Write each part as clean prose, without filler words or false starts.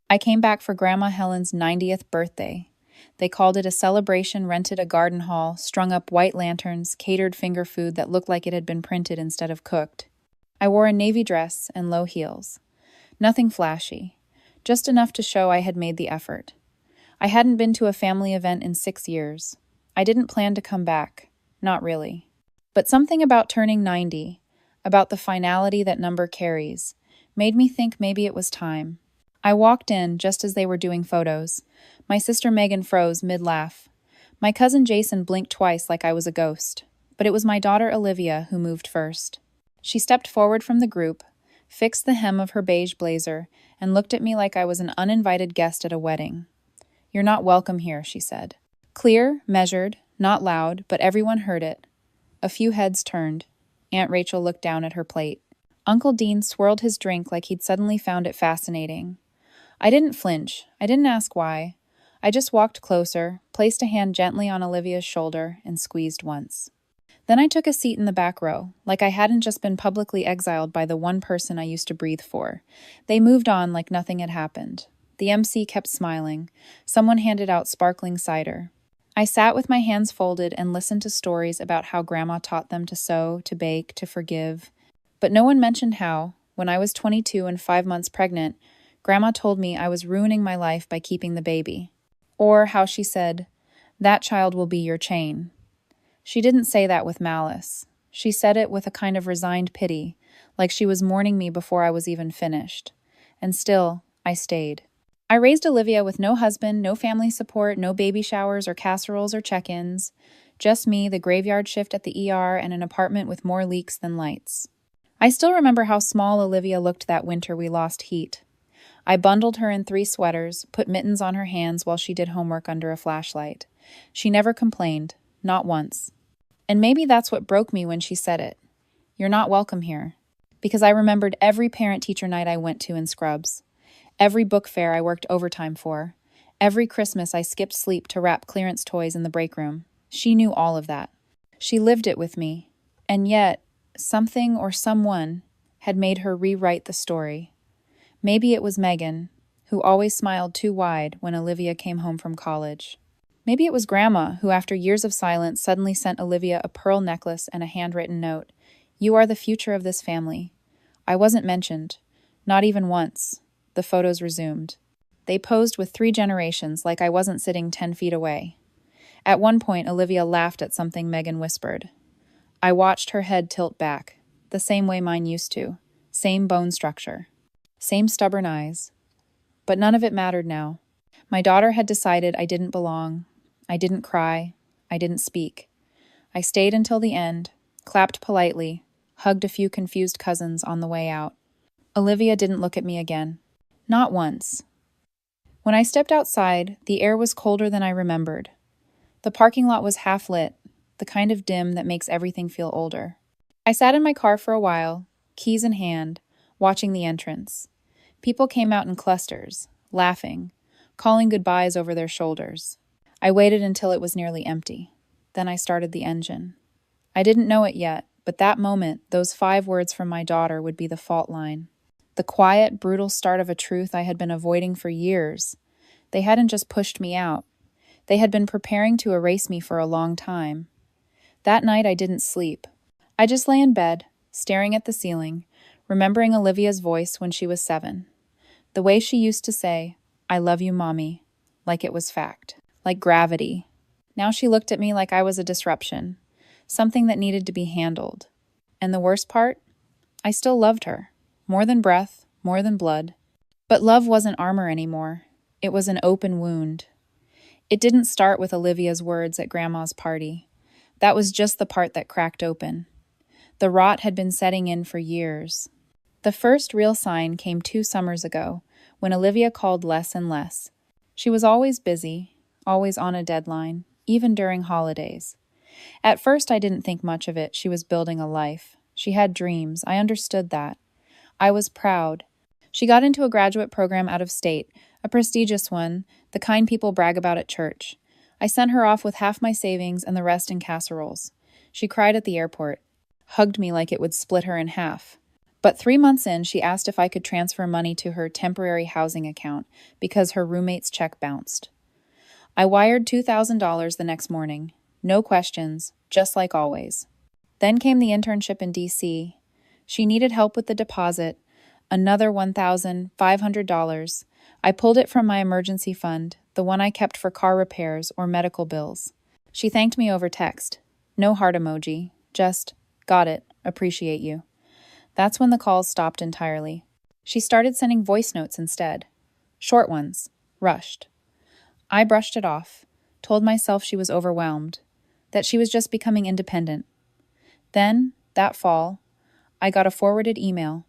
I came back for Grandma Helen's 90th birthday. They called it a celebration, rented a garden hall, strung up white lanterns, catered finger food that looked like it had been printed instead of cooked. I wore a navy dress and low heels. Nothing flashy, just enough to show I had made the effort. I hadn't been to a family event in 6 years. I didn't plan to come back, not really. But something about turning 90, about the finality that number carries, made me think maybe it was time. I walked in just as they were doing photos. My sister Megan froze mid-laugh. My cousin Jason blinked twice like I was a ghost. But it was my daughter Olivia who moved first. She stepped forward from the group, fixed the hem of her beige blazer, and looked at me like I was an uninvited guest at a wedding. "You're not welcome here," she said. Clear, measured, not loud, but everyone heard it. A few heads turned. Aunt Rachel looked down at her plate. Uncle Dean swirled his drink like he'd suddenly found it fascinating. I didn't flinch. I didn't ask why. I just walked closer, placed a hand gently on Olivia's shoulder, and squeezed once. Then I took a seat in the back row, like I hadn't just been publicly exiled by the one person I used to breathe for. They moved on like nothing had happened. The MC kept smiling. Someone handed out sparkling cider. I sat with my hands folded and listened to stories about how Grandma taught them to sew, to bake, to forgive. But no one mentioned how, when I was 22 and 5 months pregnant, Grandma told me I was ruining my life by keeping the baby. Or how she said, "That child will be your chain." She didn't say that with malice. She said it with a kind of resigned pity, like she was mourning me before I was even finished. And still, I stayed. I raised Olivia with no husband, no family support, no baby showers or casseroles or check-ins. Just me, the graveyard shift at the ER, and an apartment with more leaks than lights. I still remember how small Olivia looked that winter we lost heat. I bundled her in 3 sweaters, put mittens on her hands while she did homework under a flashlight. She never complained, not once. And maybe that's what broke me when she said it. "You're not welcome here." Because I remembered every parent-teacher night I went to in Scrubs. Every book fair I worked overtime for. Every Christmas I skipped sleep to wrap clearance toys in the break room. She knew all of that. She lived it with me. And yet, something or someone had made her rewrite the story. Maybe it was Megan, who always smiled too wide when Olivia came home from college. Maybe it was Grandma, who after years of silence suddenly sent Olivia a pearl necklace and a handwritten note. "You are the future of this family." I wasn't mentioned. Not even once. The photos resumed. They posed with 3 generations like I wasn't sitting 10 feet away. At one point, Olivia laughed at something Megan whispered. I watched her head tilt back, the same way mine used to. Same bone structure. Same stubborn eyes. But none of it mattered now. My daughter had decided I didn't belong. I didn't cry. I didn't speak. I stayed until the end, clapped politely, hugged a few confused cousins on the way out. Olivia didn't look at me again. Not once. When I stepped outside, the air was colder than I remembered. The parking lot was half lit, the kind of dim that makes everything feel older. I sat in my car for a while, keys in hand, watching the entrance. People came out in clusters, laughing, calling goodbyes over their shoulders. I waited until it was nearly empty. Then I started the engine. I didn't know it yet, but that moment, those 5 words from my daughter would be the fault line. The quiet, brutal start of a truth I had been avoiding for years. They hadn't just pushed me out. They had been preparing to erase me for a long time. That night I didn't sleep. I just lay in bed, staring at the ceiling, remembering Olivia's voice when she was 7. The way she used to say, "I love you, Mommy," like it was fact, like gravity. Now she looked at me like I was a disruption, something that needed to be handled. And the worst part? I still loved her. More than breath, more than blood. But love wasn't armor anymore. It was an open wound. It didn't start with Olivia's words at Grandma's party. That was just the part that cracked open. The rot had been setting in for years. The first real sign came 2 summers ago, when Olivia called less and less. She was always busy, always on a deadline, even during holidays. At first I didn't think much of it. She was building a life. She had dreams. I understood that. I was proud. She got into a graduate program out of state, a prestigious one, the kind people brag about at church. I sent her off with half my savings and the rest in casseroles. She cried at the airport, hugged me like it would split her in half. But 3 months in, she asked if I could transfer money to her temporary housing account because her roommate's check bounced. I wired $2,000 the next morning. No questions, just like always. Then came the internship in DC. She needed help with the deposit, another $1,500. I pulled it from my emergency fund, the one I kept for car repairs or medical bills. She thanked me over text. No heart emoji, just, got it, appreciate you. That's when the calls stopped entirely. She started sending voice notes instead. Short ones, rushed. I brushed it off, told myself she was overwhelmed, that she was just becoming independent. Then, that fall, I got a forwarded email.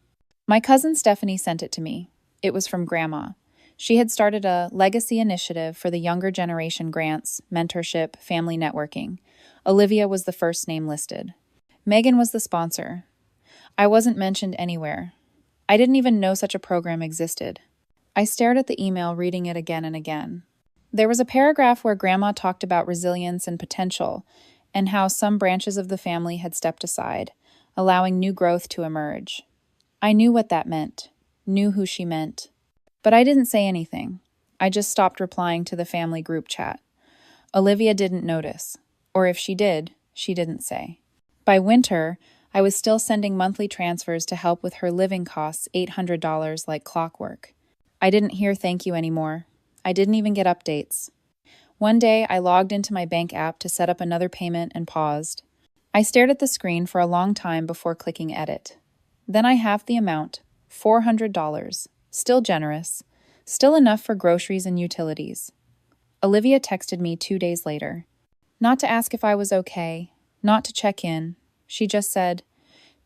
My cousin Stephanie sent it to me. It was from Grandma. She had started a legacy initiative for the younger generation grants, mentorship, family networking. Olivia was the first name listed. Megan was the sponsor. I wasn't mentioned anywhere. I didn't even know such a program existed. I stared at the email, reading it again and again. There was a paragraph where Grandma talked about resilience and potential, and how some branches of the family had stepped aside, allowing new growth to emerge. I knew what that meant, knew who she meant. But I didn't say anything. I just stopped replying to the family group chat. Olivia didn't notice, or if she did, she didn't say. By winter, I was still sending monthly transfers to help with her living costs, $800 like clockwork. I didn't hear thank you anymore. I didn't even get updates. One day, I logged into my bank app to set up another payment and paused. I stared at the screen for a long time before clicking edit. Then I halved the amount, $400. Still generous. Still enough for groceries and utilities. Olivia texted me 2 days later. Not to ask if I was okay, not to check in. She just said,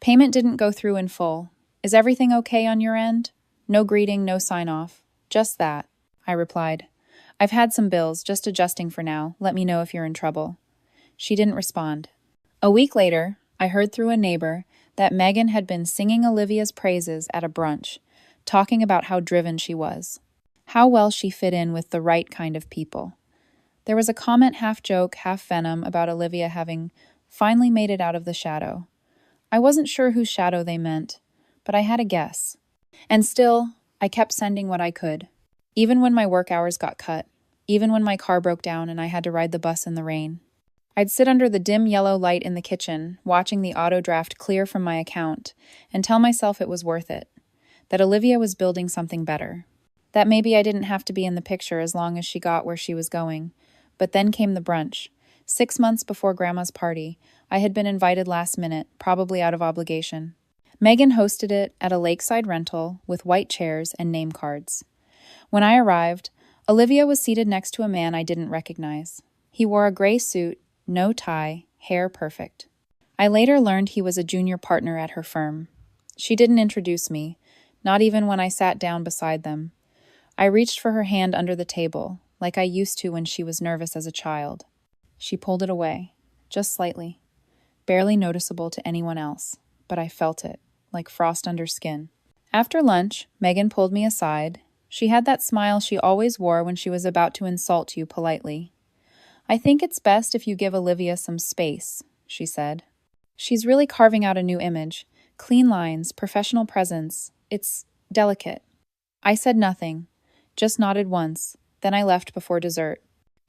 "Payment didn't go through in full. Is everything okay on your end?" No greeting, no sign-off. Just that. I replied. "I've had some bills, just adjusting for now. Let me know if you're in trouble." She didn't respond. A week later, I heard through a neighbor that Megan had been singing Olivia's praises at a brunch, talking about how driven she was, how well she fit in with the right kind of people. There was a comment half joke, half venom about Olivia having finally made it out of the shadow. I wasn't sure whose shadow they meant, but I had a guess. And still, I kept sending what I could. Even when my work hours got cut, even when my car broke down and I had to ride the bus in the rain. I'd sit under the dim yellow light in the kitchen, watching the auto draft clear from my account, and tell myself it was worth it, that Olivia was building something better, that maybe I didn't have to be in the picture as long as she got where she was going. But then came the brunch. 6 months before Grandma's party, I had been invited last minute, probably out of obligation. Megan hosted it at a lakeside rental with white chairs and name cards. When I arrived, Olivia was seated next to a man I didn't recognize. He wore a gray suit, no tie, hair perfect. I later learned he was a junior partner at her firm. She didn't introduce me, not even when I sat down beside them. I reached for her hand under the table, like I used to when she was nervous as a child. She pulled it away, just slightly, barely noticeable to anyone else, but I felt it, like frost under skin. After lunch, Megan pulled me aside. She had that smile she always wore when she was about to insult you politely. "I think it's best if you give Olivia some space," she said. "She's really carving out a new image. Clean lines, professional presence. It's delicate." I said nothing, just nodded once, then I left before dessert.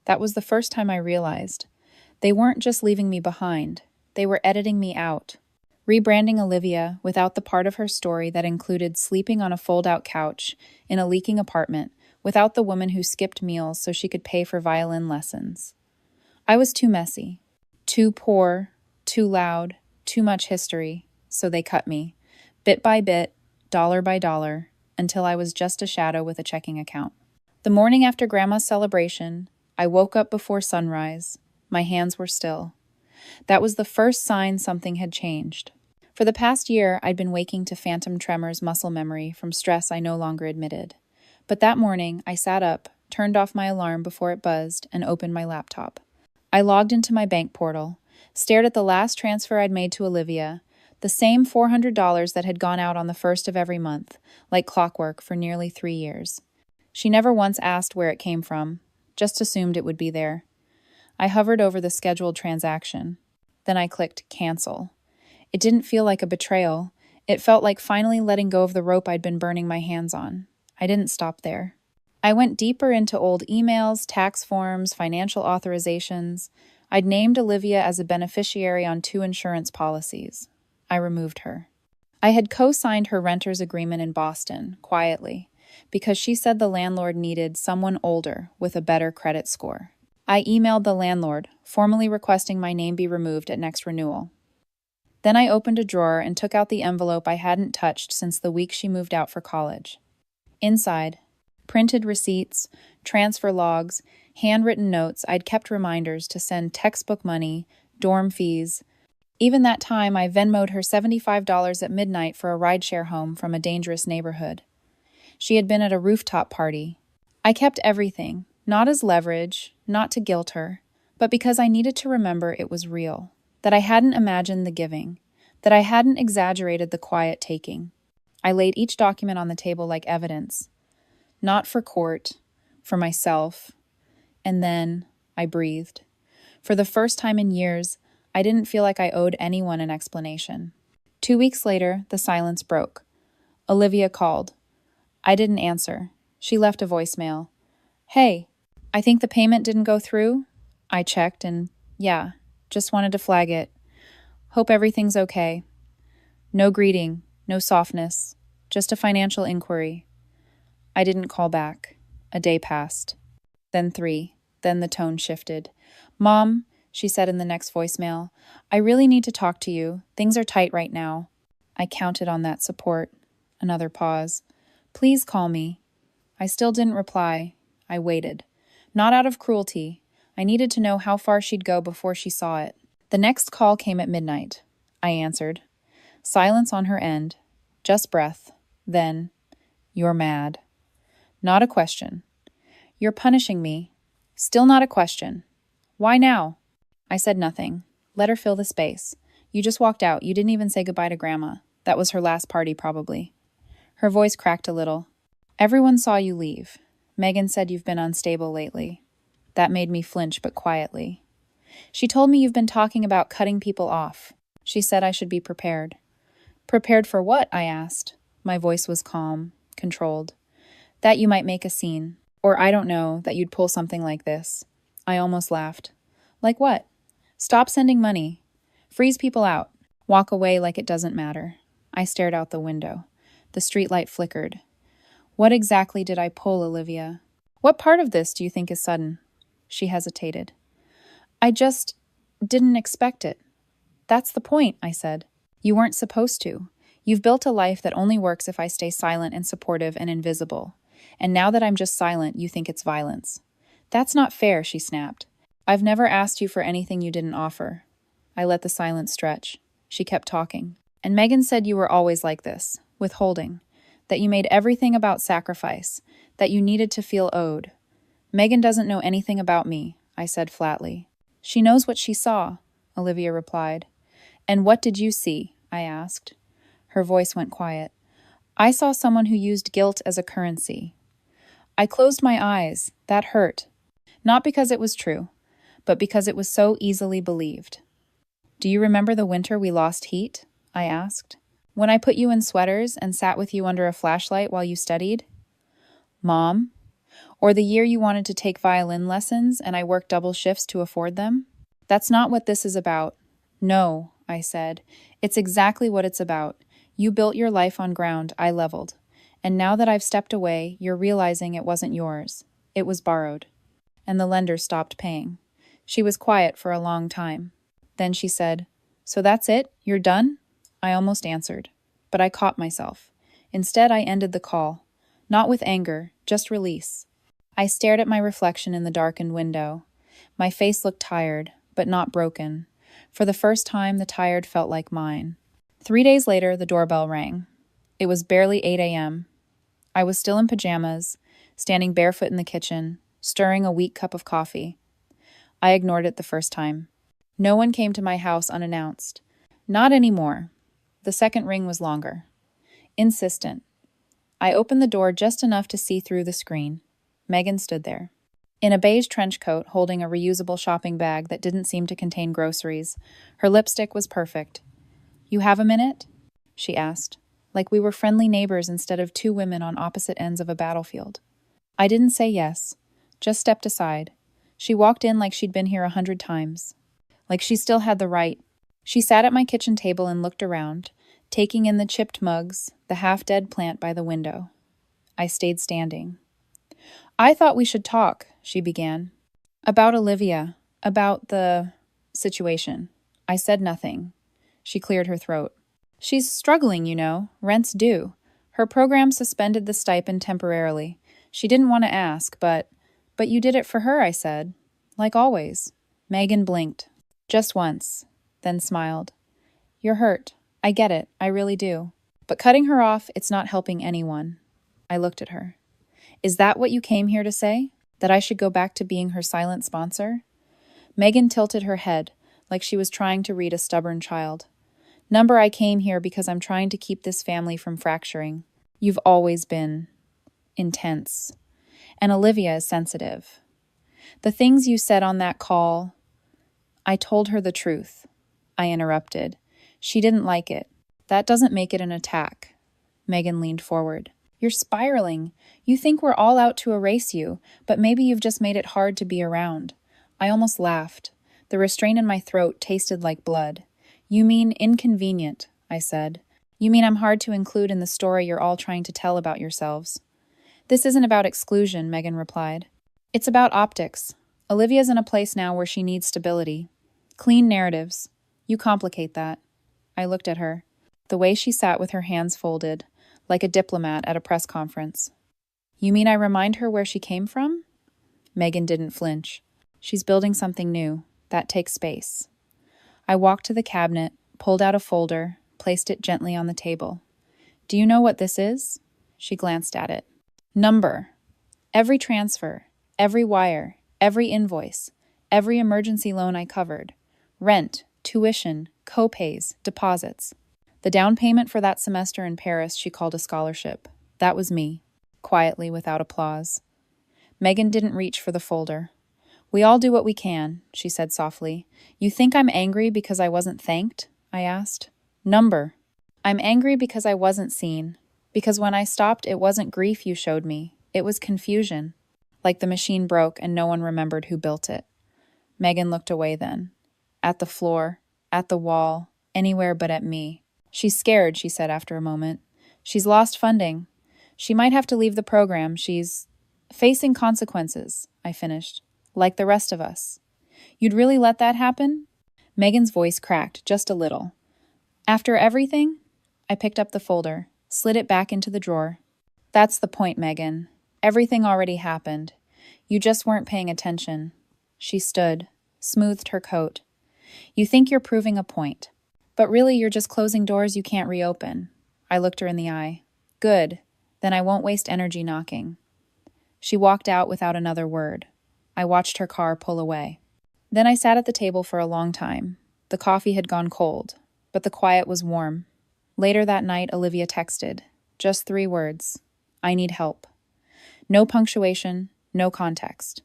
That was the first time I realized. They weren't just leaving me behind. They were editing me out. Rebranding Olivia without the part of her story that included sleeping on a fold-out couch in a leaking apartment, without the woman who skipped meals so she could pay for violin lessons. I was too messy, too poor, too loud, too much history, so they cut me, bit by bit, dollar by dollar, until I was just a shadow with a checking account. The morning after Grandma's celebration, I woke up before sunrise. My hands were still. That was the first sign something had changed. For the past year, I'd been waking to phantom tremors muscle memory from stress I no longer admitted. But that morning, I sat up, turned off my alarm before it buzzed, and opened my laptop. I logged into my bank portal, stared at the last transfer I'd made to Olivia, the same $400 that had gone out on the first of every month, like clockwork for nearly 3 years. She never once asked where it came from, just assumed it would be there. I hovered over the scheduled transaction. Then I clicked cancel. It didn't feel like a betrayal. It felt like finally letting go of the rope I'd been burning my hands on. I didn't stop there. I went deeper into old emails, tax forms, financial authorizations. I'd named Olivia as a beneficiary on 2 insurance policies. I removed her. I had co-signed her renter's agreement in Boston, quietly, because she said the landlord needed someone older with a better credit score. I emailed the landlord, formally requesting my name be removed at next renewal. Then I opened a drawer and took out the envelope I hadn't touched since the week she moved out for college. Inside, printed receipts, transfer logs, handwritten notes. I'd kept reminders to send textbook money, dorm fees. Even that time, I Venmo'd her $75 at midnight for a rideshare home from a dangerous neighborhood. She had been at a rooftop party. I kept everything, not as leverage, not to guilt her, but because I needed to remember it was real, that I hadn't imagined the giving, that I hadn't exaggerated the quiet taking. I laid each document on the table like evidence, not for court, for myself. And then I breathed. For the first time in years, I didn't feel like I owed anyone an explanation. 2 weeks later, the silence broke. Olivia called. I didn't answer. She left a voicemail. Hey, I think the payment didn't go through? I checked and, yeah, just wanted to flag it. Hope everything's okay. No greeting, no softness, just a financial inquiry. I didn't call back. A day passed. Then 3. Then the tone shifted. Mom, she said in the next voicemail, I really need to talk to you. Things are tight right now. I counted on that support. Another pause. Please call me. I still didn't reply. I waited. Not out of cruelty. I needed to know how far she'd go before she saw it. The next call came at midnight. I answered. Silence on her end. Just breath. Then, you're mad. Not a question. You're punishing me. Still not a question. Why now? I said nothing. Let her fill the space. You just walked out. You didn't even say goodbye to Grandma. That was her last party, probably. Her voice cracked a little. Everyone saw you leave. Megan said you've been unstable lately. That made me flinch, but quietly. She told me you've been talking about cutting people off. She said I should be prepared. Prepared for what? I asked. My voice was calm, controlled. That you might make a scene. Or I don't know, that you'd pull something like this. I almost laughed. Like what? Stop sending money. Freeze people out. Walk away like it doesn't matter. I stared out the window. The streetlight flickered. What exactly did I pull, Olivia? What part of this do you think is sudden? She hesitated. I just didn't expect it. That's the point, I said. You weren't supposed to. You've built a life that only works if I stay silent and supportive and invisible. And now that I'm just silent, you think it's violence. That's not fair, she snapped. I've never asked you for anything you didn't offer. I let the silence stretch. She kept talking. And Megan said you were always like this, withholding. That you made everything about sacrifice. That you needed to feel owed. Megan doesn't know anything about me, I said flatly. She knows what she saw, Olivia replied. And what did you see? I asked. Her voice went quiet. I saw someone who used guilt as a currency. I closed my eyes. That hurt. Not because it was true, but because it was so easily believed. Do you remember the winter we lost heat? I asked. When I put you in sweaters and sat with you under a flashlight while you studied? Mom? Or the year you wanted to take violin lessons and I worked double shifts to afford them? That's not what this is about. No, I said. It's exactly what it's about. You built your life on ground I leveled. And now that I've stepped away, you're realizing it wasn't yours. It was borrowed. And the lender stopped paying. She was quiet for a long time. Then she said, So that's it? You're done? I almost answered, but I caught myself. Instead, I ended the call. Not with anger, just release. I stared at my reflection in the darkened window. My face looked tired, but not broken. For the first time, the tired felt like mine. 3 days later, the doorbell rang. It was barely 8 a.m. I was still in pajamas, standing barefoot in the kitchen, stirring a weak cup of coffee. I ignored it the first time. No one came to my house unannounced. Not anymore. The second ring was longer. Insistent. I opened the door just enough to see through the screen. Megan stood there. In a beige trench coat, holding a reusable shopping bag that didn't seem to contain groceries, her lipstick was perfect. You have a minute? she asked, like we were friendly neighbors instead of two women on opposite ends of a battlefield. I didn't say yes, just stepped aside. She walked in like she'd been here 100 times, like she still had the right. She sat at my kitchen table and looked around, taking in the chipped mugs, the half-dead plant by the window. I stayed standing. I thought we should talk, she began. About Olivia, about the situation. I said nothing. She cleared her throat. She's struggling, you know. Rent's due. Her program suspended the stipend temporarily. She didn't want to ask, but you did it for her, I said. Like always. Megan blinked. Just once, then smiled. You're hurt. I get it. I really do. But cutting her off, it's not helping anyone. I looked at her. Is that what you came here to say? That I should go back to being her silent sponsor? Megan tilted her head, like she was trying to read a stubborn child. Number, I came here because I'm trying to keep this family from fracturing. You've always been intense. And Olivia is sensitive. The things you said on that call, I told her the truth. I interrupted. She didn't like it. That doesn't make it an attack. Megan leaned forward. You're spiraling. You think we're all out to erase you, but maybe you've just made it hard to be around. I almost laughed. The restraint in my throat tasted like blood. You mean inconvenient, I said. You mean I'm hard to include in the story you're all trying to tell about yourselves. This isn't about exclusion, Megan replied. It's about optics. Olivia's in a place now where she needs stability. Clean narratives. You complicate that. I looked at her. The way she sat with her hands folded, like a diplomat at a press conference. You mean I remind her where she came from? Megan didn't flinch. She's building something new. That takes space. I walked to the cabinet, pulled out a folder, placed it gently on the table. Do you know what this is? She glanced at it. Number. Every transfer, every wire, every invoice, every emergency loan I covered. Rent, tuition, co-pays, deposits. The down payment for that semester in Paris she called a scholarship. That was me, quietly, without applause. Megan didn't reach for the folder. We all do what we can, she said softly. You think I'm angry because I wasn't thanked? I asked. Number. I'm angry because I wasn't seen. Because when I stopped, it wasn't grief you showed me. It was confusion. Like the machine broke and no one remembered who built it. Megan looked away then. At the floor, at the wall, anywhere but at me. She's scared, she said after a moment. She's lost funding. She might have to leave the program. She's facing consequences, I finished. Like the rest of us. You'd really let that happen? Megan's voice cracked just a little. After everything? I picked up the folder, slid it back into the drawer. That's the point, Megan. Everything already happened. You just weren't paying attention. She stood, smoothed her coat. You think you're proving a point. But really you're just closing doors you can't reopen. I looked her in the eye. Good. Then I won't waste energy knocking. She walked out without another word. I watched her car pull away. Then I sat at the table for a long time. The coffee had gone cold, but the quiet was warm. Later that night, Olivia texted. Just 3 words. I need help. No punctuation, no context.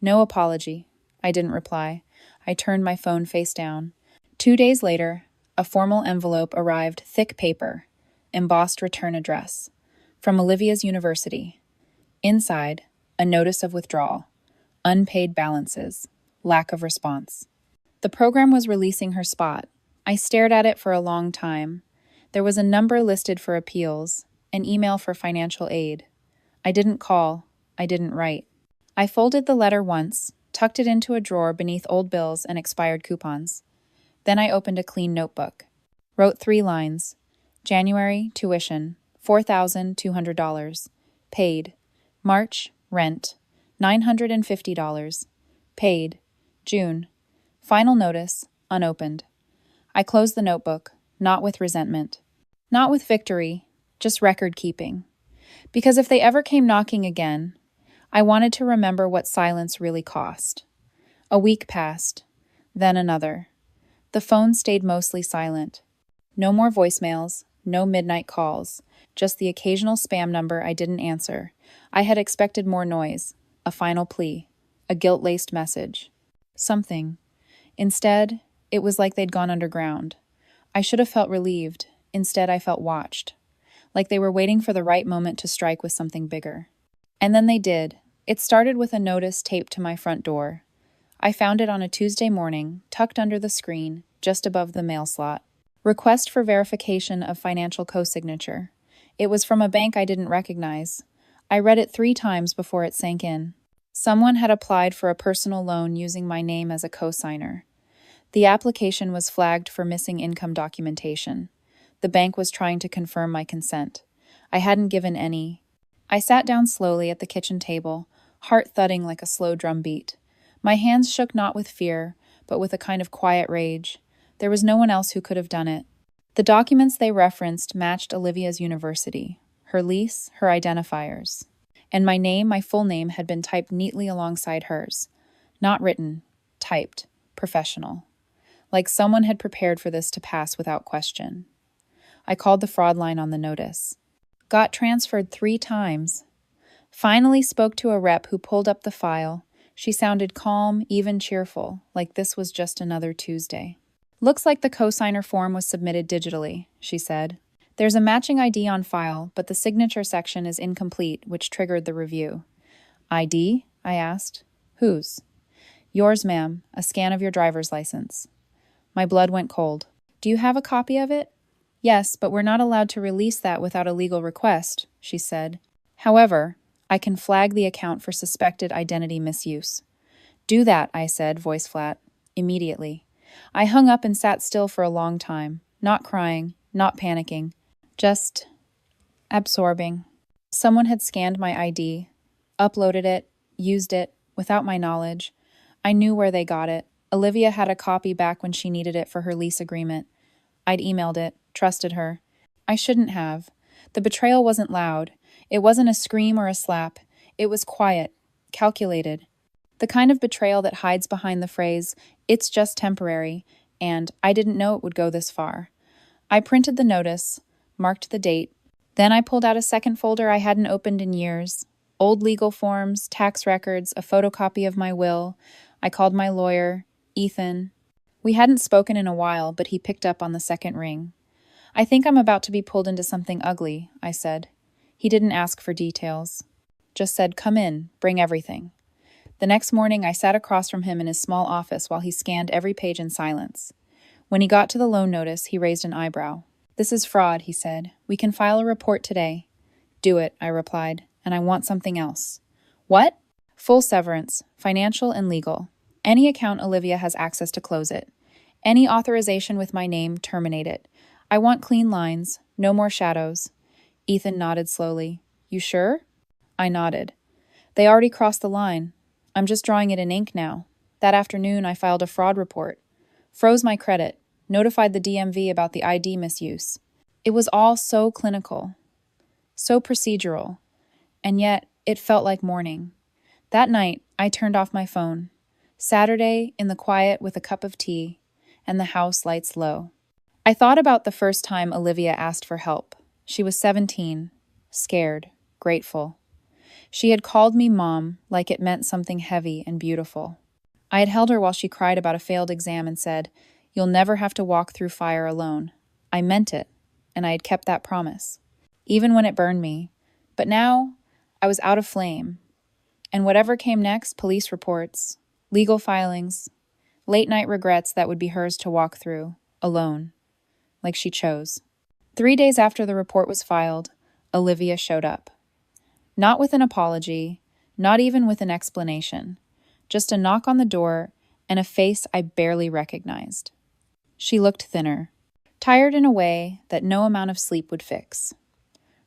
No apology. I didn't reply. I turned my phone face down. 2 days later, a formal envelope arrived, thick paper, embossed return address, from Olivia's university. Inside, a notice of withdrawal, unpaid balances, lack of response. The program was releasing her spot. I stared at it for a long time. There was a number listed for appeals, an email for financial aid. I didn't call. I didn't write. I folded the letter once, tucked it into a drawer beneath old bills and expired coupons. Then I opened a clean notebook. Wrote 3 lines. January, tuition, $4,200. Paid. March, rent, $950. Paid. June. Final notice, unopened. I closed the notebook, not with resentment. Not with victory, just record keeping. Because if they ever came knocking again, I wanted to remember what silence really cost. A week passed, then another. The phone stayed mostly silent. No more voicemails, no midnight calls, just the occasional spam number I didn't answer. I had expected more noise, a final plea, a guilt-laced message. Something. Instead, it was like they'd gone underground. I should have felt relieved, Instead, I felt watched, like they were waiting for the right moment to strike with something bigger. And then they did. It started with a notice taped to my front door. I found it on a Tuesday morning, tucked under the screen, just above the mail slot. Request for verification of financial cosignature. It was from a bank I didn't recognize. I read it 3 times before it sank in. Someone had applied for a personal loan using my name as a cosigner. The application was flagged for missing income documentation. The bank was trying to confirm my consent. I hadn't given any. I sat down slowly at the kitchen table, heart thudding like a slow drum beat. My hands shook not with fear, but with a kind of quiet rage. There was no one else who could have done it. The documents they referenced matched Olivia's university, her lease, her identifiers. And my name, my full name, had been typed neatly alongside hers. Not written, typed, professional. Like someone had prepared for this to pass without question. I called the fraud line on the notice. Got transferred 3 times. Finally spoke to a rep who pulled up the file. She sounded calm, even cheerful, like this was just another Tuesday. Looks like the cosigner form was submitted digitally, she said. There's a matching ID on file, but the signature section is incomplete, which triggered the review. ID? I asked. Whose? Yours, ma'am. A scan of your driver's license. My blood went cold. Do you have a copy of it? Yes, but we're not allowed to release that without a legal request, she said. However, I can flag the account for suspected identity misuse. Do that, I said, voice flat. Immediately. I hung up and sat still for a long time, not crying, not panicking, just absorbing. Someone had scanned my ID, uploaded it, used it, without my knowledge. I knew where they got it. Olivia had a copy back when she needed it for her lease agreement. I'd emailed it, trusted her. I shouldn't have. The betrayal wasn't loud. It wasn't a scream or a slap. It was quiet, calculated. The kind of betrayal that hides behind the phrase, "It's just temporary," and "I didn't know it would go this far." I printed the notice, marked the date. Then I pulled out a second folder I hadn't opened in years. Old legal forms, tax records, a photocopy of my will. I called my lawyer, Ethan. We hadn't spoken in a while, but he picked up on the second ring. I think I'm about to be pulled into something ugly, I said. He didn't ask for details. Just said, come in, bring everything. The next morning, I sat across from him in his small office while he scanned every page in silence. When he got to the loan notice, he raised an eyebrow. This is fraud, he said. We can file a report today. Do it, I replied, and I want something else. What? Full severance, financial and legal. Any account Olivia has access to, close it. Any authorization with my name, terminate it. I want clean lines, no more shadows. Ethan nodded slowly. You sure? I nodded. They already crossed the line. I'm just drawing it in ink now. That afternoon, I filed a fraud report. Froze my credit. Notified the DMV about the ID misuse. It was all so clinical. So procedural. And yet, it felt like morning. That night, I turned off my phone. Saturday, in the quiet with a cup of tea, and the house lights low. I thought about the first time Olivia asked for help. She was 17, scared, grateful. She had called me Mom like it meant something heavy and beautiful. I had held her while she cried about a failed exam and said, "You'll never have to walk through fire alone." I meant it, and I had kept that promise, even when it burned me. But now, I was out of flame. And whatever came next, police reports, legal filings, late-night regrets that would be hers to walk through, alone, like she chose. 3 days after the report was filed, Olivia showed up. Not with an apology, not even with an explanation, just a knock on the door and a face I barely recognized. She looked thinner, tired in a way that no amount of sleep would fix.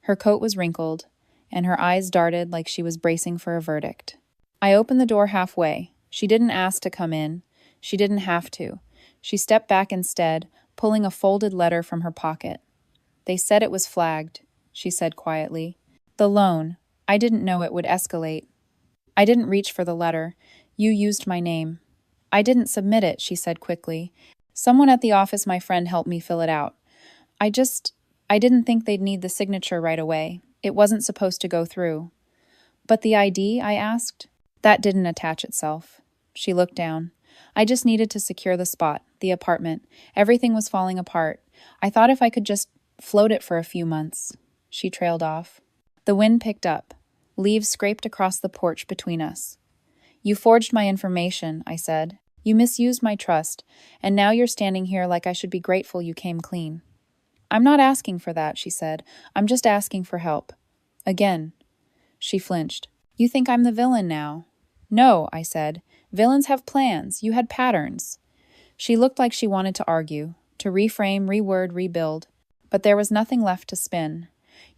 Her coat was wrinkled, and her eyes darted like she was bracing for a verdict. I opened the door halfway. She didn't ask to come in. She didn't have to. She stepped back instead, pulling a folded letter from her pocket. They said it was flagged, she said quietly. The loan. I didn't know it would escalate. I didn't reach for the letter. You used my name. I didn't submit it, she said quickly. Someone at the office my friend helped me fill it out. I didn't think they'd need the signature right away. It wasn't supposed to go through. But the ID, I asked? That didn't attach itself. She looked down. I just needed to secure the spot, the apartment. Everything was falling apart. I thought if I could just Float it for a few months. She trailed off. The wind picked up. Leaves scraped across the porch between us. You forged my information, I said. You misused my trust, and now you're standing here like I should be grateful you came clean. I'm not asking for that, she said. I'm just asking for help. Again. She flinched. You think I'm the villain now? No, I said. Villains have plans. You had patterns. She looked like she wanted to argue, to reframe, reword, rebuild. But there was nothing left to spin.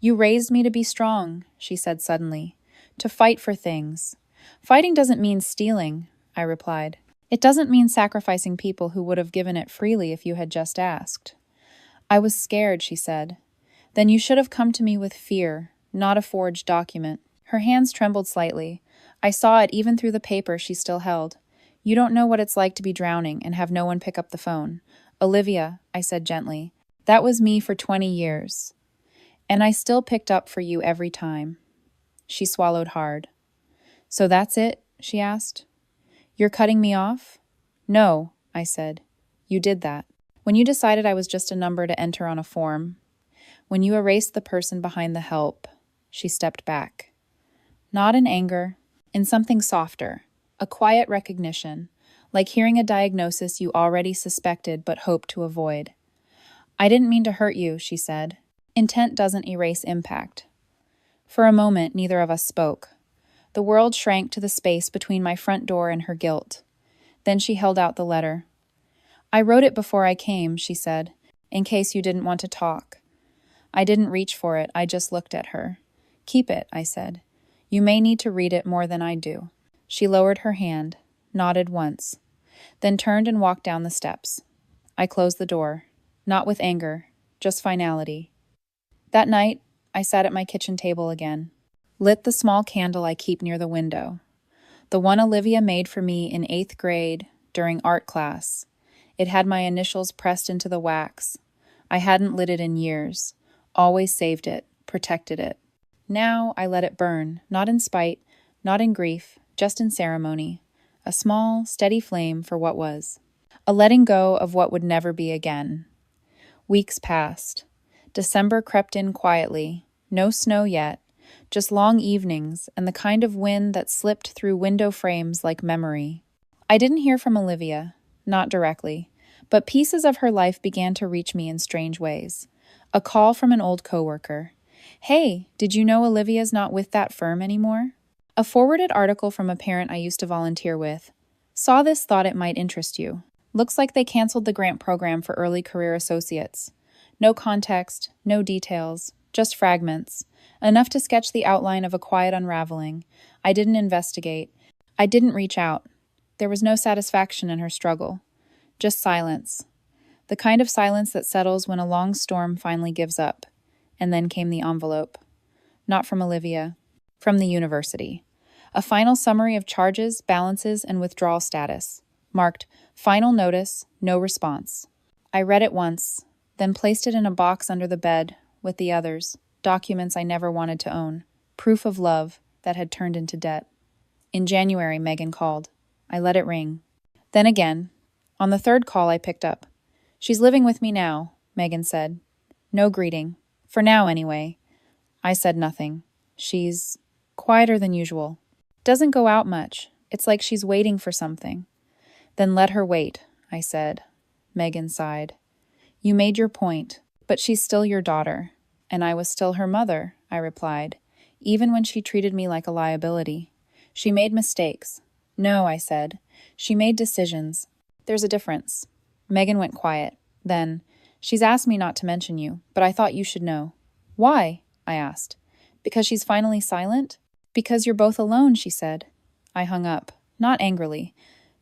You raised me to be strong, she said suddenly. To fight for things. Fighting doesn't mean stealing, I replied. It doesn't mean sacrificing people who would have given it freely if you had just asked. I was scared, she said. Then you should have come to me with fear, not a forged document. Her hands trembled slightly. I saw it even through the paper she still held. You don't know what it's like to be drowning and have no one pick up the phone. Olivia, I said gently, that was me for 20 years. And I still picked up for you every time. She swallowed hard. So that's it? She asked. You're cutting me off? No, I said. You did that. When you decided I was just a number to enter on a form. When you erased the person behind the help. She stepped back. Not in anger, in something softer. A quiet recognition, like hearing a diagnosis you already suspected but hoped to avoid. I didn't mean to hurt you, she said. Intent doesn't erase impact. For a moment, neither of us spoke. The world shrank to the space between my front door and her guilt. Then she held out the letter. I wrote it before I came, she said, in case you didn't want to talk. I didn't reach for it, I just looked at her. Keep it, I said. You may need to read it more than I do. She lowered her hand, nodded once, then turned and walked down the steps. I closed the door, not with anger, just finality. That night, I sat at my kitchen table again, lit the small candle I keep near the window, the one Olivia made for me in 8th grade during art class. It had my initials pressed into the wax. I hadn't lit it in years, always saved it, protected it. Now I let it burn, not in spite, not in grief, just in ceremony, a small, steady flame for what was, a letting go of what would never be again. Weeks passed. December crept in quietly, no snow yet, just long evenings and the kind of wind that slipped through window frames like memory. I didn't hear from Olivia, not directly, but pieces of her life began to reach me in strange ways. A call from an old coworker. Hey, did you know Olivia's not with that firm anymore? A forwarded article from a parent I used to volunteer with. Saw this, thought it might interest you. Looks like they canceled the grant program for early career associates. No context, no details, just fragments. Enough to sketch the outline of a quiet unraveling. I didn't investigate. I didn't reach out. There was no satisfaction in her struggle. Just silence. The kind of silence that settles when a long storm finally gives up. And then came the envelope. Not from Olivia. From the university. A final summary of charges, balances, and withdrawal status. Marked, final notice, no response. I read it once, then placed it in a box under the bed with the others, documents I never wanted to own, proof of love that had turned into debt. In January, Megan called. I let it ring. Then again. On the 3rd call, I picked up. She's living with me now, Megan said. No greeting. For now, anyway. I said nothing. She's quieter than usual. Doesn't go out much. It's like she's waiting for something. Then let her wait, I said. Megan sighed. You made your point, but she's still your daughter. And I was still her mother, I replied, even when she treated me like a liability. She made mistakes. No, I said. She made decisions. There's a difference. Megan went quiet. Then, she's asked me not to mention you, but I thought you should know. Why? I asked. Because she's finally silent? Because you're both alone, she said. I hung up, not angrily,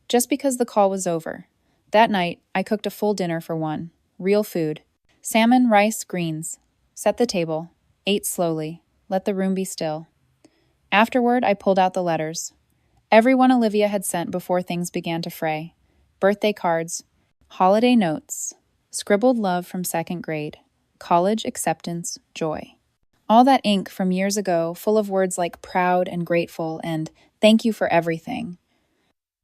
just because the call was over. That night, I cooked a full dinner for one. Real food. Salmon, rice, greens. Set the table. Ate slowly. Let the room be still. Afterward, I pulled out the letters. Everyone Olivia had sent before things began to fray. Birthday cards. Holiday notes. Scribbled love from 2nd grade. College acceptance, joy. All that ink from years ago, full of words like proud and grateful and thank you for everything.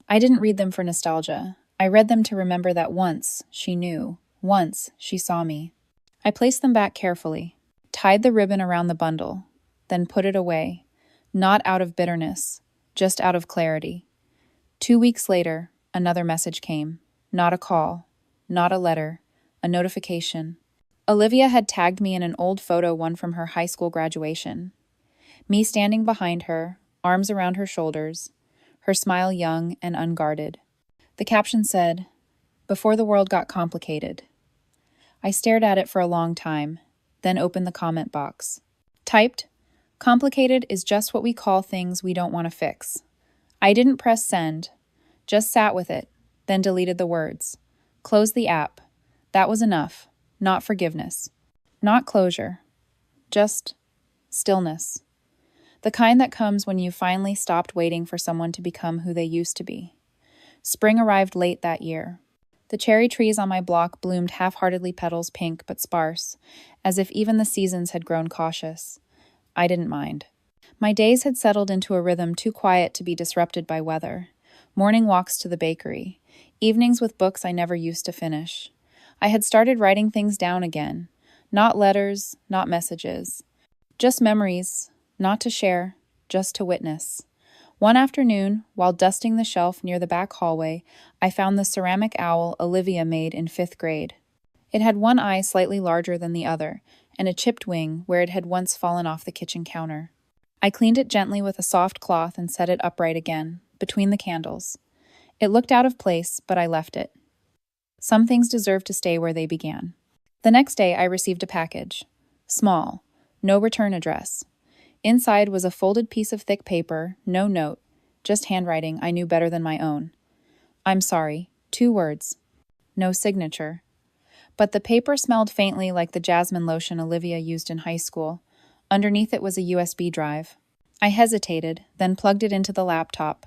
I didn't read them for nostalgia. I read them to remember that once she knew. Once she saw me. I placed them back carefully, tied the ribbon around the bundle, then put it away, not out of bitterness, just out of clarity. 2 weeks later, another message came. Not a call, not a letter, a notification. Olivia had tagged me in an old photo, one from her high school graduation. Me standing behind her, arms around her shoulders, her smile young and unguarded. The caption said, "Before the world got complicated." I stared at it for a long time, then opened the comment box. Typed, "Complicated is just what we call things we don't want to fix." I didn't press send, just sat with it, then deleted the words. Closed the app. That was enough. Not forgiveness. Not closure. Just stillness. The kind that comes when you finally stopped waiting for someone to become who they used to be. Spring arrived late that year. The cherry trees on my block bloomed half-heartedly, petals pink but sparse, as if even the seasons had grown cautious. I didn't mind. My days had settled into a rhythm too quiet to be disrupted by weather. Morning walks to the bakery, evenings with books I never used to finish. I had started writing things down again. Not letters, not messages. Just memories, not to share, just to witness. One afternoon, while dusting the shelf near the back hallway, I found the ceramic owl Olivia made in 5th grade. It had one eye slightly larger than the other, and a chipped wing where it had once fallen off the kitchen counter. I cleaned it gently with a soft cloth and set it upright again, between the candles. It looked out of place, but I left it. Some things deserve to stay where they began. The next day, I received a package. Small, no return address. Inside was a folded piece of thick paper, no note, just handwriting I knew better than my own. "I'm sorry," 2 words. No signature. But the paper smelled faintly like the jasmine lotion Olivia used in high school. Underneath it was a USB drive. I hesitated, then plugged it into the laptop.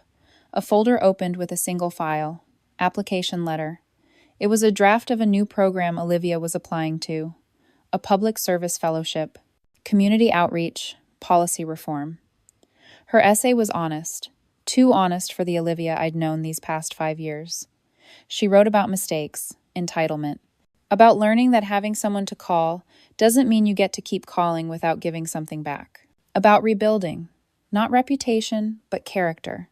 A folder opened with a single file. Application letter. It was a draft of a new program Olivia was applying to. A public service fellowship. Community outreach. Policy reform. Her essay was honest. Too honest for the Olivia I'd known these past 5 years. She wrote about mistakes, entitlement. About learning that having someone to call doesn't mean you get to keep calling without giving something back. About rebuilding. Not reputation, but character.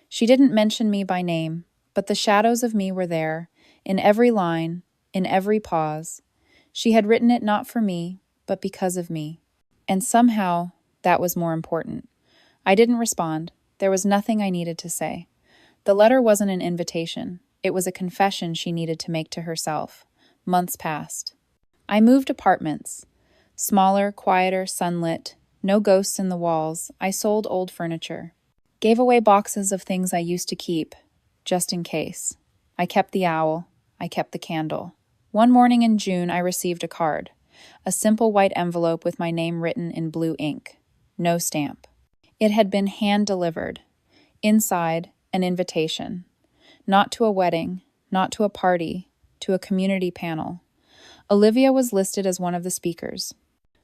She didn't mention me by name, but the shadows of me were there, in every line, in every pause. She had written it not for me, but because of me. And somehow, that was more important. I didn't respond. There was nothing I needed to say. The letter wasn't an invitation. It was a confession she needed to make to herself. Months passed. I moved apartments. Smaller, quieter, sunlit. No ghosts in the walls. I sold old furniture. Gave away boxes of things I used to keep, just in case. I kept the owl. I kept the candle. One morning in June, I received a card. A simple white envelope with my name written in blue ink. No stamp. It had been hand-delivered. Inside, an invitation. Not to a wedding, not to a party, to a community panel. Olivia was listed as one of the speakers.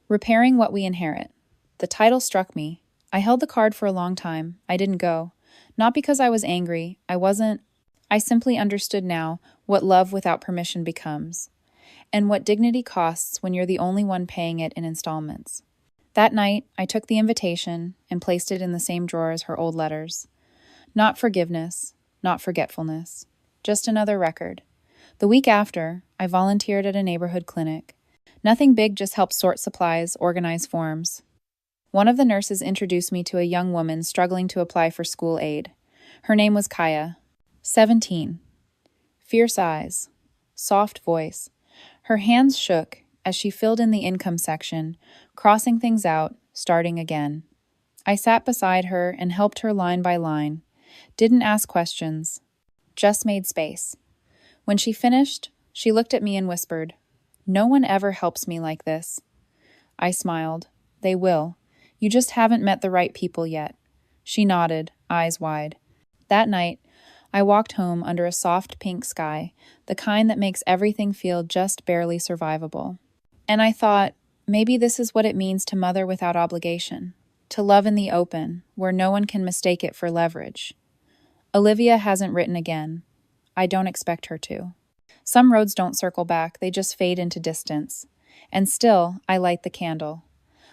Repairing What We Inherit. The title struck me. I held the card for a long time. I didn't go. Not because I was angry. I simply understood now what love without permission becomes, and what dignity costs when you're the only one paying it in installments. That night, I took the invitation and placed it in the same drawer as her old letters. Not forgiveness, not forgetfulness, just another record. The week after, I volunteered at a neighborhood clinic. Nothing big, just helped sort supplies, organize forms. One of the nurses introduced me to a young woman struggling to apply for school aid. Her name was Kaya, 17. Fierce eyes, soft voice. Her hands shook as she filled in the income section, crossing things out, starting again. I sat beside her and helped her line by line. Didn't ask questions, just made space. When she finished, she looked at me and whispered, "No one ever helps me like this." I smiled. "They will. You just haven't met the right people yet." She nodded, eyes wide. That night, I walked home under a soft pink sky, the kind that makes everything feel just barely survivable. And I thought, maybe this is what it means to mother without obligation, to love in the open, where no one can mistake it for leverage. Olivia hasn't written again. I don't expect her to. Some roads don't circle back, they just fade into distance. And still, I light the candle.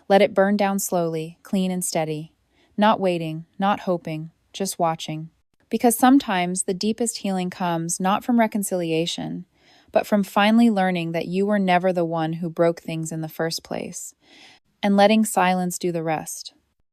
Let it burn down slowly, clean and steady. Not waiting, not hoping, just watching. Because sometimes the deepest healing comes not from reconciliation, but from finally learning that you were never the one who broke things in the first place, and letting silence do the rest.